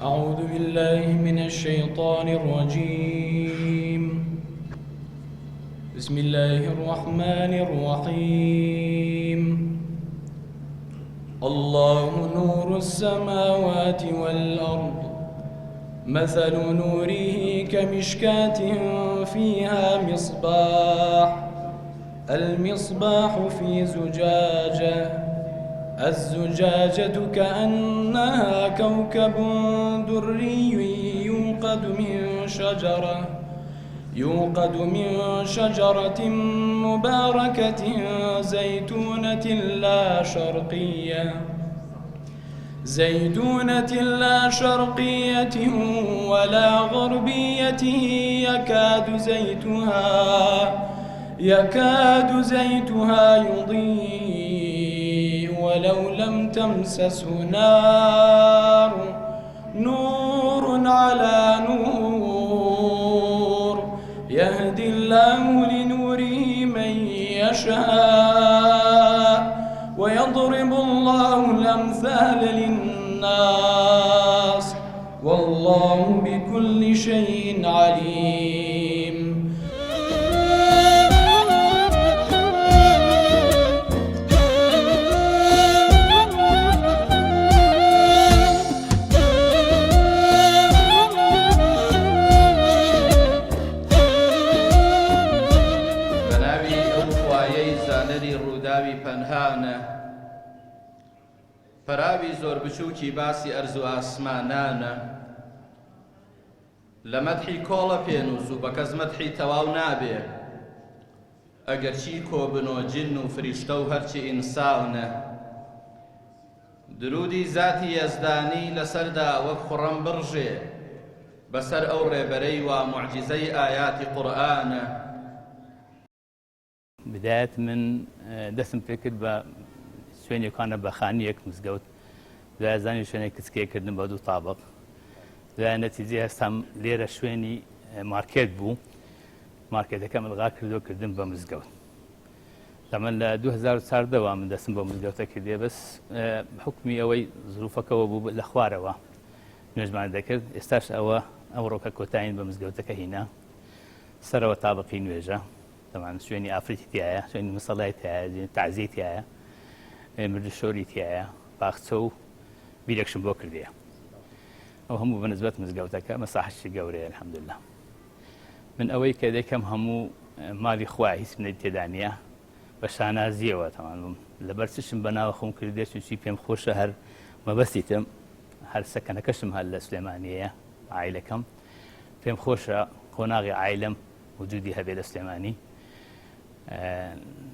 أعوذ بالله من الشيطان الرجيم. بسم الله الرحمن الرحيم. الله نور السماوات والأرض، مثل نوره كمشكاة فيها مصباح، المصباح في زجاجة، الزجاجة كأنها كوكب دري يوقد من شجرة مباركة زيتونة لا شرقية ولا غربية يكاد زيتها يضيء ولو لم تمسسه نار، نور على نور، يهدي الله لنوره من يشاء ويضرب الله الأمثال للناس والله بكل شيء عليم. پەراوی زۆر بچووکی باسی ئەرز و ئاسمانانە، لە مەدحی کۆڵە پێنووس و بە کەس مەدحی تەواو نابێ، ئەگەرچی کۆبن و جن و فریشتە و هەرچی ئینسانە. درودی زاتی یەزدانی لەسەردا وەک خوڕەم بڕژێ، بەسەر ئەو ڕێبەرەی وا موعجزەی ئاياتی قورئانە. بداية من دەستم پێ کرد بە شوێنێکانە بە خانیەک مزگەوت، دوای زانی شوێنێک کچکێکردن بە دوو تابق، دوای نەتیجەی هەستام لێرە شوێنی مارکێت بوو، مارکێتەکەم ئەلغا کردو کردن بە مزگەوت. تەمەن لە 2014 من دەستم بە مزگەوتە کردێ، بەس حکمی ئەوەی زروفەکەەوە بوو لە خوارەوە نوێژمان دەکرد. ئێستاش ئەوڕۆکە کۆتاین بە مزگەوتەکە هینا سەرەوە تابقی نوێژە، تەمان شوێنی ئافرەتی تایە، شوێنی مەسەڵای تایە، تعزیە تایە، مردشۆری تایە، باخچە و بیرێکشم بۆ کردەیە. ئەو هەموو بەنسبەت مزگەوتەکە مەساحەتی گەورەیە الحەمدوللا. من ئەوەی کە دەکەم هەموو ماڵی خوا هیچ تێدا نییە، بە شانازیەوە تەمان لەبەر چشم بەناوە خۆم کردێ، چونکی پێم خۆشە هەر مەبەستیتم، هەر سەکەنەکەشم هەر لە سلێمانیەیە عایلەکەم، پێم خۆشە قۆناغی عایلەم وجودی هەبێ لە سلێمانی.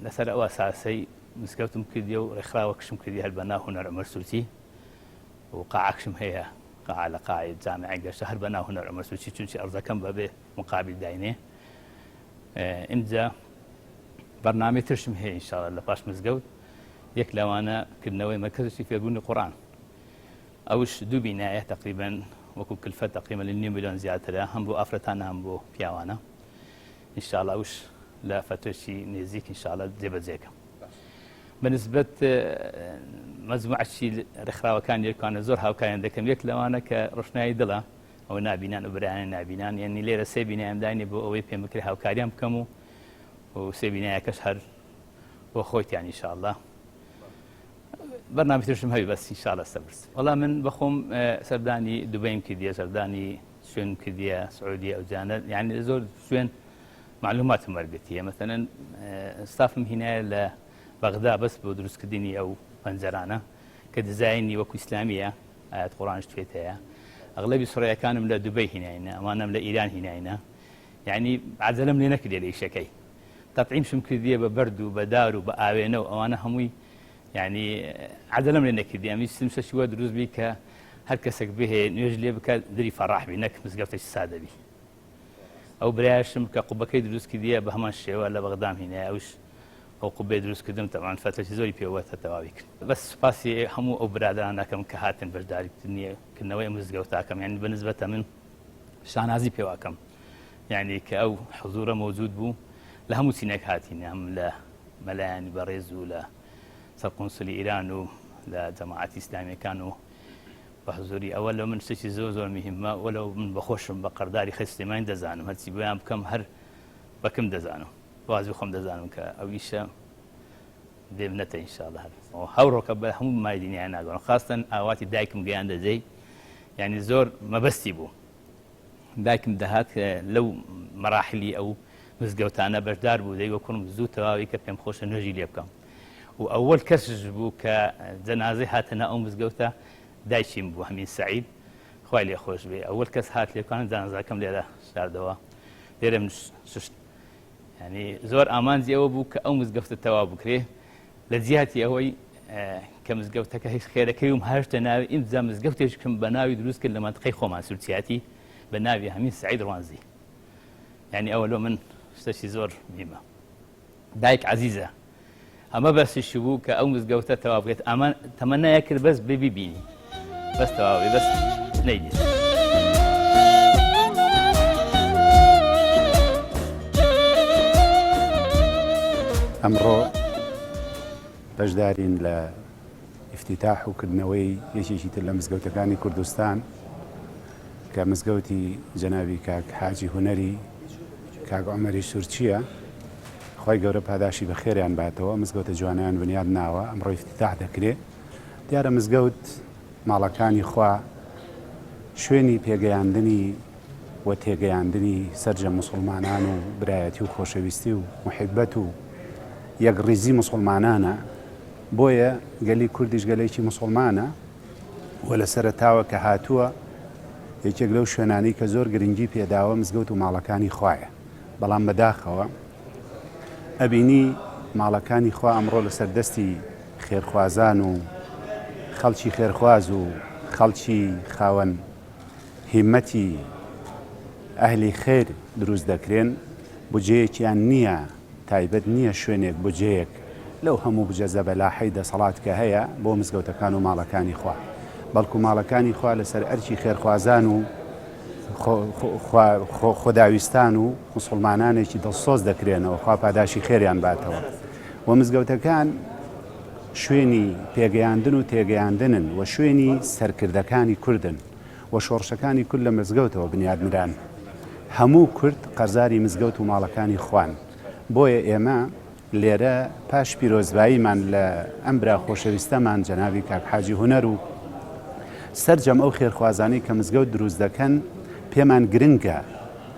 لەسەر ئەوە ئاساسەی مزگەوتم کردی و ڕێکخراوەکشم کردی هەر بەناو هونەر عومەر سووچی، و قاعەکشم هەیە، قاعە لە قاعی جامعی گەشتە هەر بەناو هونەر عومەر سووچی، چونکی ئەرزەکەم بەبێ مقابل داینێ. ئینجا بەرنامەی ترشم هەیە ئینشاڵڵا لە پاش مزگەوت، یەک لەوانە کردنەوەی مەرکەزی فێربوونی قورئان، ئەوش دوو بینایە تقریبەن وەکو کلفە تقریبەن لە 2 ملیۆن زیاترە، هەم بۆ ئافرەتانە هەم بۆ پیاوانە. ئینشاڵڵا ئەوش لە فتوێکی نێزیک ئینشاڵڵا جێبەجێکە. بەنسبەت مەجموعەی ڕێکخراوەکان یەکانە زۆر هاوکاریان دەکەم، یەک لەوانە کە ڕۆشنایی دڵە، ئەوە نابینان و برایان نابینان، یعنی لێرە سێ بینایەم داینێ بۆ ئەوەی پێم بکرێ هاوکاریان بکەم و سێ بینایەکەش هەر بۆ خۆیتیان ئینشاءڵڵا. بەرنامەی ترشم هەوی بەس ئینشاءڵڵا سەبرس. وەڵام من بەخۆم سەردانی دوبەیم کردیە، سەردانی شوێنم کردیە سعودیە ئەو جانە، یعنی زۆر شوێن معلوماتم وەرگرتیە. مەسەلەن ستافم هینایە لە بەغدا بەس بۆ دروستکردنی ئەو پەنجەرانە کە دیزاینی وەکو ئیسلامیە، ئاەت قورئانش توێتەیە. ئەغلەبی سوڕەیەکانم لە دوبەی هیناینە، ئەوانم لە ئیران هیناینە، یعنی عەجەلەم لێ نەکردێ لە ئیشەکەی، تەطعیمشم کردیە بە بەرد و بە دار و بە ئاوێنە و ئەوانە هەمووی، یعنی عەجەلەم لێ نەکردی. ئەمیستم شەشی وە دروست بی کە هەر کەسێک بهێ نوێژ لێ بکات دڵی فەڕاح بی، نەک مزگەوتێکی سادە بی. ئەو برایشم کە قوبەکەی دروست کردیە بە هەمان شێوە لە بەغدام هینایە، ئەوش ئەو قوبەی دروست کردم تەمان فترەی زۆری پێوەتە تەواوی کرد. بەس سوپاسی هەموو ئەو برادرانەکەم کە هاتن بەشداریکردنەوەی مزگەوتاکەم، یعنی بەنسبەتە من شانازی پێواکەم، یعنی کە ئەو حضورە مەوجود بوو لە هەموو چینێک هاتینە، هەم لە مەلایانی بەڕێز و لە سەرقۆنسولی ئیران و لە جەماعەتی ئیسلامیەکان و بە حزوری ئەوە لە من شتێکی زۆر میهمە وەلەو من بەخۆشم بە قەرداری خەستێمانی دەزانم هەرچی بۆیان بکەم هەر بەکەم دەزانم وازی خۆم دەزانم کە ئەو ئیشە دێبنەتە ئینشاءڵڵا هەوڕۆکە بە هەموو مای دنیای ناگەڕم خاستەن ئاواتی دایکم گەیان دەجێی یعنی زۆر مەبەستی بوو دایکم دەهات لەو مەراحلی ئەو مزگەوتانە بەشدار بوو دەیگە کوڕم زوو تەواوی کە پێم خۆشە نوێژی لێ بکەم و ئەوەل کەسش بوو کە جەنازەی هاتەنە ئەو مزگەوتە دایکیم بوو هەمین سەعید خوای لێ خۆش بێ ئەوەل کەس هات لێکان جەنازەکەم لێرە شاردەوە لێرە من ششت ینی زۆر ئامانجی ئەوە بوو کە ئەو مزگەوتە تەواو بکرێ لە جیاتی ئەوەی کە مزگەوتەکە هیچ خێرەکەی هەشتە ناوی ئیمزا مزگەوتێکم بە ناوی دروست کرد لە منتقەی خۆمان سورچیاتی بە ناوی هەمین سەعید ڕوانزی ینی ئەوە لۆ من شتێکی زۆر میمە دایک عەزیزە ئەمە بەسیشی بوو کە ئەو مزگەوتە تەواو بکرێت ئەمە تەمەنایە کرد بەس ببینی بەس تەواوی بەس نەیدیت ئەمڕۆ بەشدارین لە ئیفتیتاح و کردنەوەی یەکێکی تر لە مزگەوتەکانی کوردستان کە مزگەوتی جەنابی کاک حاجی هونەری کاک عومەری سورچیە خی گەورە پاداشی بە خێریان باتەوە مزگەوتە جوانیان بنیاد ناوە ئەمڕۆ ئیفتیتاح دەکرێت دیارە مزگەوت ماڵەکانی خوا شوێنی پێگەیاندنی و تێگەیاندنی سەرجە موسڵمانان و برایەتی و خۆشەویستی و محبەت و یەکڕیزی موسڵمانانە بۆیە گەلی کوردیش گەلێکی موسڵمانە و لە سەرەتاوە کە هاتووە یەکێک لەو شوێنانی کە زۆر گرنگی پێداوە مزگەوت و ماڵەکانی خوایە بەڵام بەداخەوە ئەبینی ماڵەکانی خوا ئەمڕۆ لەسەر دەستی خێرخوازان و خەڵکی خێرخواز و خەڵکی خاوەن هیمەتی ئەهلی خێر دروست دەکرێن بجەیەکیان نییە تایبەت نییە شوێنێک بجەیەک لەو هەموو بجەزە بەلاحەی دەسەڵات کە هەیە بۆ مزگەوتەکان و ماڵەکانی خوا بەڵکو ماڵەکانی خوا لەسەر ئەرکی خێرخوازان و خۆداویستان و موسڵمانانێکی دڵسۆز دەکرێنەوە خوا پاداشی خێریان باتەوە و مزگەوتەکان شوێنی پێگەیاندن و تێگەیاندنن و شوێنی سەرکردەکانی کوردن و شۆڕشەکانی کورد لە مزگەوتەوە بنیادنران هەموو کورد قەرزاری مزگەوت و ماڵەکانی خوان بۆیە ئێمە لێرە پاش پیرۆزباییمان لە ئەم برا خۆشەویستەمان جەنابی کاک حاجی هونەر و سەرجەم ئەو خێرخوازانی کە مزگەوت دروست دەکەن پێمان گرنگە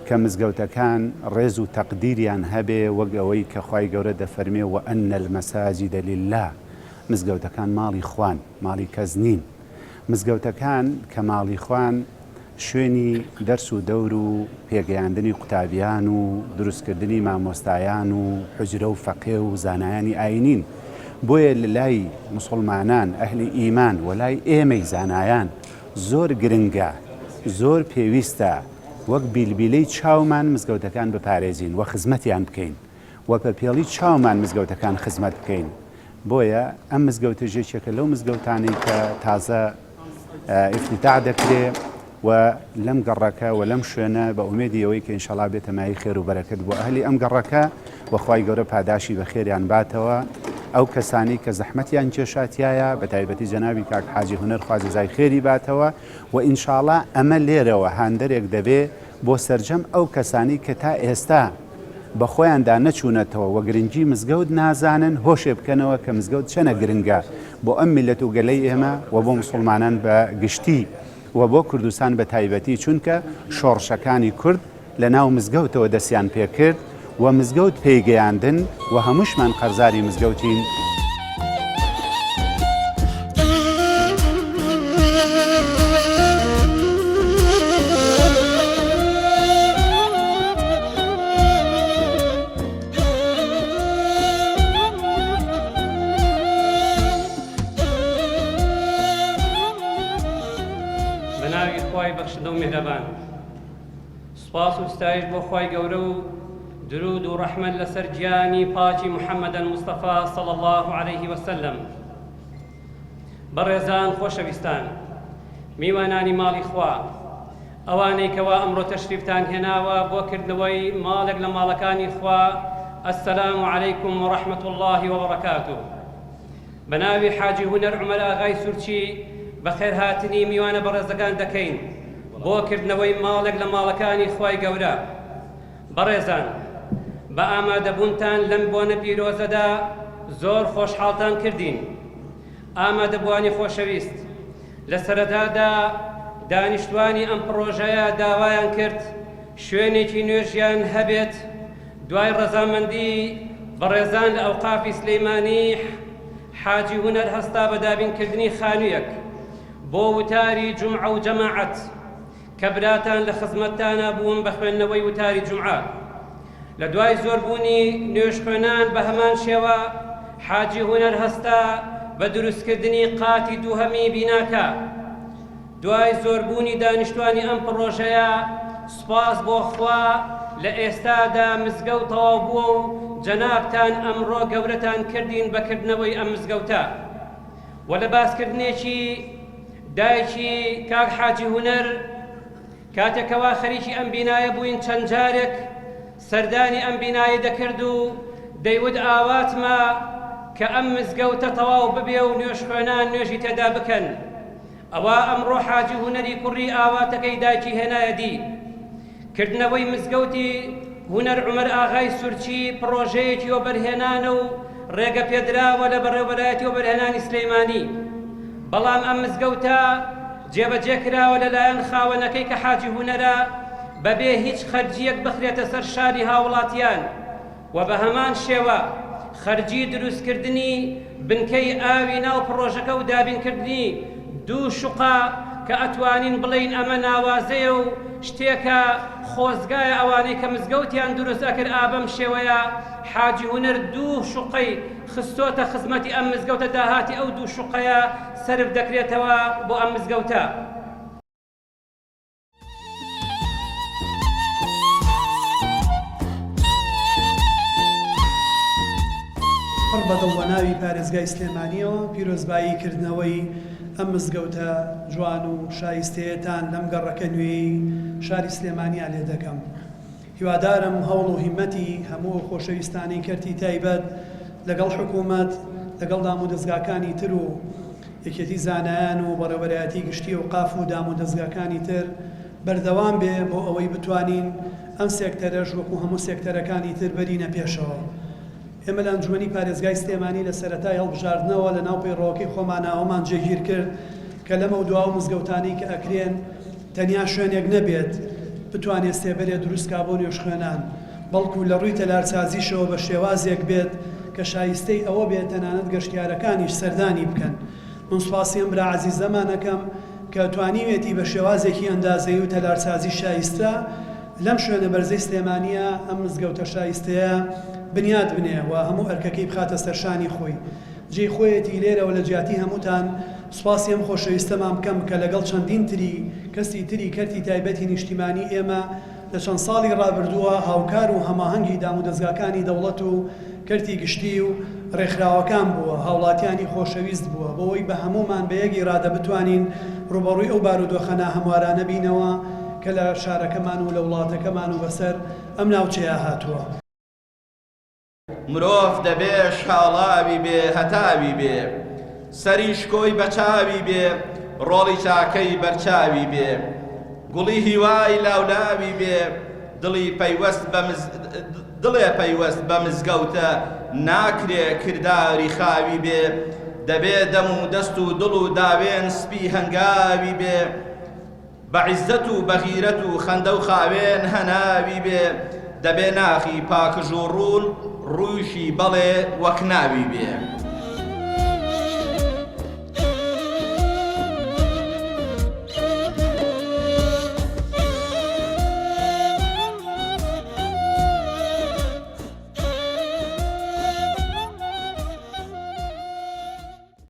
کە مزگەوتەکان ڕێز و تەقدیریان هەبێ وەک ئەوەی کە خوای گەورە دەفەرمێ و ئەنە المەساجیدە لله مزگەوتەکان ماڵی خوان ماڵی کەس نین مزگەوتەکان کە ماڵی خوان شوێنی دەرس و دەور و پێگەیاندنی قوتابیان و دروستکردنی مامۆستایان و حجرە و فەقێ و زانایانی ئاینین بۆیە لە لای موسڵمانان ئەهلی ئیمان و لای ئێمەی زانایان زۆر گرنگە زۆر پێویستە وەک بیلبیلەی چاومان مزگەوتەکان بپارێزین و خزمەتیان بکەین و پەپێڵی چاومان مزگەوتەکان خزمەت بکەین بۆیە ئەم مزگەوتە ژێکێکە لەو مزگەوتانی کە تازە ئیفتیتاح دەکرێت و لەم گەڕەکە و لەم شوێنە بە ئومێدی ئەوەی کە ئینشەڵا بێتە مای خێر و بەرەکەت بۆ ئەهلی ئەم گەڕەکە وەخوای گەورە پاداشی بە خێریان باتەوە ئەو کەسانی کە زەحمەتیان کێشاتایە بە تایبەتی جەنابی کاک حاجی هونەر خوا جەزای خێری باتەوە و ئینشاڵڵا ئەمە لێرەوە هاندەرێک دەبێ بۆ سەرجەم ئەو کەسانی کە تا ئێستا بە خۆیاندا نەچوونەتەوە و گرنگی مزگەوت نازانن هۆشێ بکەنەوە کە مزگەوت چەنە گرنگە بۆ ئەم میلەت و گەلەی ئێمە و بۆ موسڵمانان بە گشتی و بۆ کوردستان بە تایبەتی چونکە شۆڕشەکانی کورد لە ناو مزگەوتەوە دەستیان پێکرد و مزگەوت پێیگەیاندن و هەمووشمان قەرزاری مزگەوتین. بەناوی خوای بەخشندە و میهرەبان سوپاس و ستایش بۆ خوای گەورە و درود و ڕەحمەت لەسەر گیانی پاکی محەممەدە مستەفا صلی الله عليه وسلم. بەڕێزان خۆشەویستان میوانانی ماڵی خوا ئەوانەی کەوا ئەمڕۆ تەشریفتان هێناوە بۆ کردنەوەی ماڵێک لە ماڵەکانی خوا ئەسسەلام عەلەیکم و ڕەحمەت الله وبەڕەکاتوه. بەناوی حاجی هونەر عومەر ئاغای سورچی بەخێرهاتنی میوانە بەڕێزەکان دەکەین بۆ کردنەوەی ماڵێک لە ماڵەکانی خوای گەورە. بەڕێزان، بە ئامادەبوونتان لەم بۆنە پیرۆزەدا زۆر خۆشحاڵتان کردین. ئامادەبوانی خۆشەویست، لە سەرەتادا دانیشتوانی ئەم پرۆژەیە داوایان کرد شوێنێکی نوێژیان هەبێت دوای ڕەزامەندی بەڕێزان لە ئەوقافی سلەیمانی حاجی هونەر هەستا بە دابینکردنی خانوویەک بۆ وتاری جومعە و جەماعەت کە براتان لە خزمەتتانە بوون بە خوێندنەوەی وتاری جومعە. لە دوای زۆربوونی نوێژ خوێنان بە هەمان شێوە حاجی هونەر هەستا بە دروستکردنی قاتی دووهەمی بیناکە. دوای زۆربوونی دانیشتوانی ئەم پرۆژەیە سوپاس بۆ خوا لە ئێستادا مزگەوت تەواو بووە و جەنابتان ئەمڕۆ گەورەتان کردین بەکردنەوەی ئەم مزگەوتە. و لە باسکردنێکی دایکی کاک حاجی هونەر کاتێکەوە خەریکی ئەم بینایە بووین چەند جارێک سەردانی ئەم بینایە دەکرد و دەیود ئاواتمە کە ئەم مزگەوتە تەواو ببێ و نوێژ خوێنان نوێژی تێدا بکەن. ئەوە ئەمڕۆ حاجی هونەری کوڕی ئاواتەکەی دایکی هێنایە دی. کردنەوەی مزگەوتی هونەر عومەر ئاغای سورچی پرۆژەیەکی وەبەرهێنانە و ڕێگە پێدراوە لە بەڕێوەبەرایەتی وەبەرهێنانی سلەیمانی. بەڵام ئەم مزگەوتە جێبەجێکراوە لەلایەن خاوەنەکەی کە حاجی هونەرە بەبێ هیچ خەرجیەک بخرێتە سەر شاری هاوڵاتیان و بە هەمان شێوە خەرجی دروستکردنی بنکەی ئاوی ناو پرۆژەکە و دابینکردنی دوو شوقا کە ئەتوانین بڵین ئەمە ناوازەیە و شتێکە خۆزگایە ئەوانەی کە مزگەوتیان دروست ئەکرد ئابەم شێوەیە حاجی هونەر دوو شوقەی خستۆتە خزمەتی ئەم مزگەوتە داهاتی ئەو دوو شوقەیە سەرف دەکرێتەوە بۆ ئەم مزگەوتە. پڕ بەدڵ بە ناوی پارێزگای سلێمانیەوە پیرۆزباییکردنەوەی ئەم مزگەوتە جوان و شایستەیەتان لەم گەڕەکە نوێی شاری سلێمانیا لێ دەکەم. هیوادارم هەوڵ و هیمەتی هەموو خۆشەویستانی کەرتی تایبەت لەگەڵ حکوومەت لەگەڵ دامودەستگاکانی تر و یەکێتی زانایان و بەڕێوەبەرایەتی گشتی و قاف و دامودەستگاکانی تر بەردەوام بێ بۆ ئەوەی بتوانین ئەم سێکتەرەش وەکو هەموو سێکتەرەکانی تر بەرینە پێشەوە. ئێمە لە ئەنجومەنی پارێزگای سلێمانی لە سەرەتای هەڵبژاردنەوە لە ناو پەیڕەوەکەی خۆمانەوەمان جێگیر کرد کە لەمە و دواو مزگەوتانی کە ئەکرێن تەنیا شوێنێک نەبێت بتوانێت سێبەرێ دروستکا بۆ نوێژ خوێنان، بەڵکو لە ڕووی تەلارسازیشەوە بە شێوازێک بێت کە شایستەی ئەوە بێت تەنانەت گەشتیارەکانیش سەردانی بکەن. من سوپاسیم برا عەزیزەمانەکەم کە توانیوێتی بە شێوازێکی ئەندازەیی و تەلارسازی شایستە لەم شوێنە بەرزەی سلێمانیە ئەم مزگەوتە شایستەیە بنیاد بنێ و هەموو ئەرکەکەی بخاتە سەرشانی خۆی. جێی خۆیەتی لێرەوە لە جیاتی هەمووتان سوپاسی ئەم خۆشەویستەمان بکەم کە لەگەڵ چەندین تری کەسی تری کەرتی تایبەتی نیشتیمانی ئێمە لە چەند ساڵی ڕابردووە هاوکار و هەماهەنگی دامودەستگاکانی دەوڵەت و کەرتی گشتی و ڕێکخراوەکان بووە، هاوڵاتیانی خۆشەویست بووە بۆەوەی بە هەمومان بە یەکی ڕادە بتوانین ڕوبەڕووی ئەو بارودۆخەنە هەموارانە بینەوە کە لە شارەکەمان و لە وڵاتەکەمان و بەسەر ئەم ناوچەیە هاتووە. مرۆڤ دەبێ شاڵاوی بێ هەتاوی بێ، سەریش کۆی بەچاوی بێ، ڕۆڵی چاکەی بەرچاوی بێ، گوڵی هیوای لاولاوی بێ، دڵێ پەیوەست بە مزگەوتە ناکرێ کرداری خاوی بێ، دەبێ دەم و دەست و دڵ و داوێن سپی هەنگاوی بێ، بە عیزەت و بەغیرەت و خەندە و خاوێن هەناوی بێ، دەبێ ناخی پاکژ و ڕوون ڕووشی بەڵێ وەک ناوی بێ.